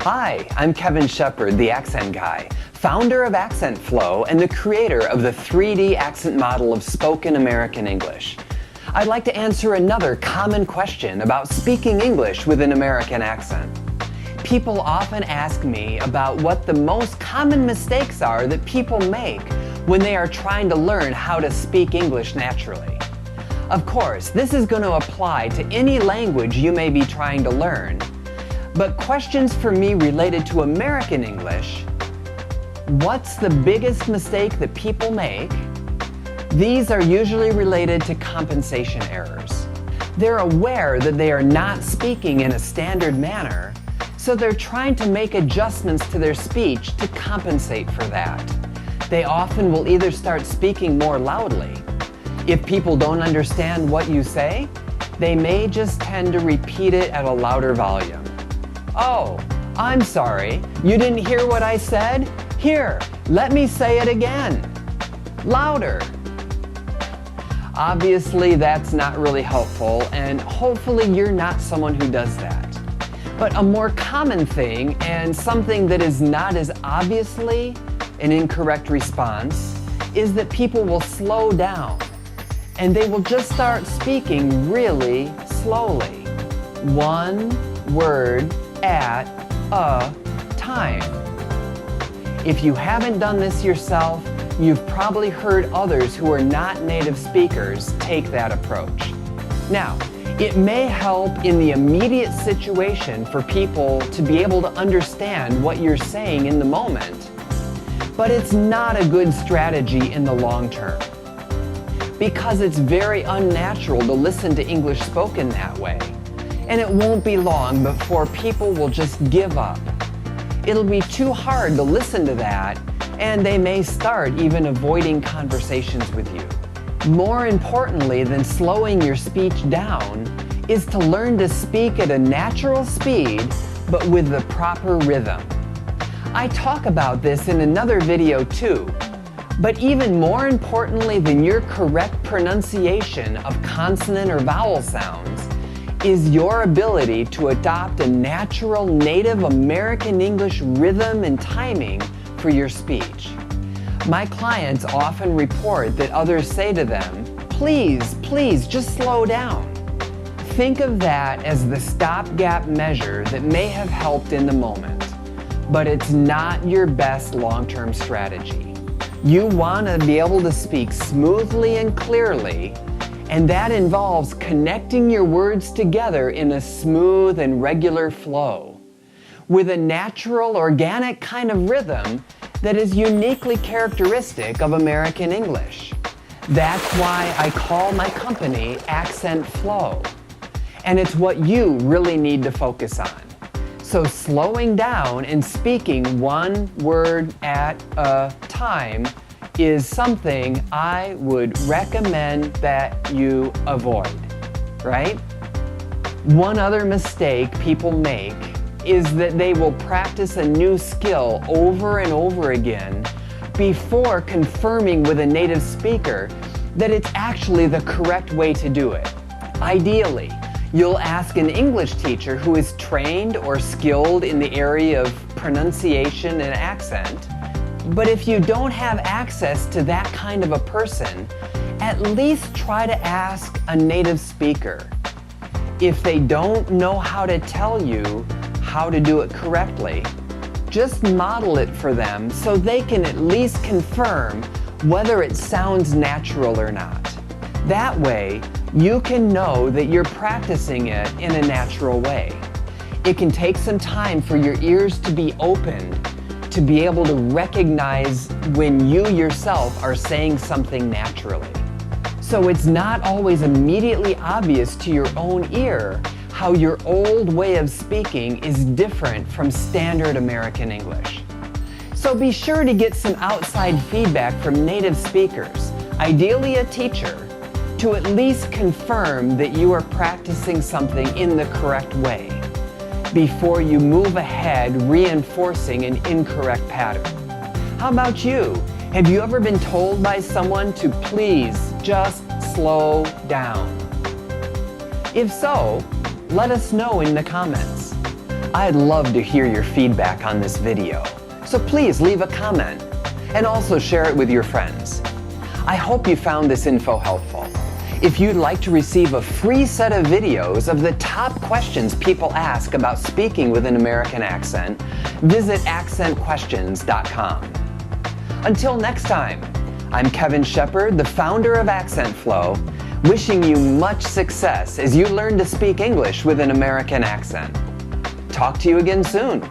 Hi, I'm Kevin Shepard, the Accent Guy, founder of Accent Flow and the creator of the 3D accent model of spoken American English. I'd like to answer another common question about speaking English with an American accent. People often ask me about what the most common mistakes are that people make when they are trying to learn how to speak English naturally. Of course, this is going to apply to any language you may be trying to learn. But questions for me related to American English: what's the biggest mistake that people make? These are usually related to compensation errors. They're aware that they are not speaking in a standard manner, so they're trying to make adjustments to their speech to compensate for that. They often will either start speaking more loudly. If people don't understand what you say, they may just tend to repeat it at a louder volume. Oh, I'm sorry, you didn't hear what I said? Here, let me say it again. Louder. Obviously, that's not really helpful, and hopefully you're not someone who does that. But a more common thing, and something that is not as obviously an incorrect response, is that people will slow down, and they will just start speaking really slowly. One word at a time. If you haven't done this yourself, you've probably heard others who are not native speakers take that approach. Now, it may help in the immediate situation for people to be able to understand what you're saying in the moment, but it's not a good strategy in the long term, because it's very unnatural to listen to English spoken that way. And it won't be long before people will just give up. It'll be too hard to listen to that, and they may start even avoiding conversations with you. More importantly than slowing your speech down is to learn to speak at a natural speed, but with the proper rhythm. I talk about this in another video too, but even more importantly than your correct pronunciation of consonant or vowel sounds is your ability to adopt a natural Native American English rhythm and timing for your speech. My clients often report that others say to them, please, just slow down. Think of that as the stopgap measure that may have helped in the moment, but it's not your best long-term strategy. You want to be able to speak smoothly and clearly, and that involves connecting your words together in a smooth and regular flow, with a natural, organic kind of rhythm that is uniquely characteristic of American English. That's why I call my company Accent Flow, and it's what you really need to focus on. So slowing down and speaking one word at a time is something I would recommend that you avoid, right? One other mistake people make is that they will practice a new skill over and over again before confirming with a native speaker that it's actually the correct way to do it. Ideally, you'll ask an English teacher who is trained or skilled in the area of pronunciation and accent. But if you don't have access to that kind of a person, at least try to ask a native speaker. If they don't know how to tell you how to do it correctly, just model it for them so they can at least confirm whether it sounds natural or not. That way, you can know that you're practicing it in a natural way. It can take some time for your ears to be opened to be able to recognize when you yourself are saying something naturally. So it's not always immediately obvious to your own ear how your old way of speaking is different from standard American English. So be sure to get some outside feedback from native speakers, ideally a teacher, to at least confirm that you are practicing something in the correct way before you move ahead reinforcing an incorrect pattern. How about you? Have you ever been told by someone to please just slow down? If so, let us know in the comments. I'd love to hear your feedback on this video, so please leave a comment and also share it with your friends. I hope you found this info helpful. If you'd like to receive a free set of videos of the top questions people ask about speaking with an American accent, visit accentquestions.com. Until next time, I'm Kevin Shepard, the founder of Accent Flow, wishing you much success as you learn to speak English with an American accent. Talk to you again soon.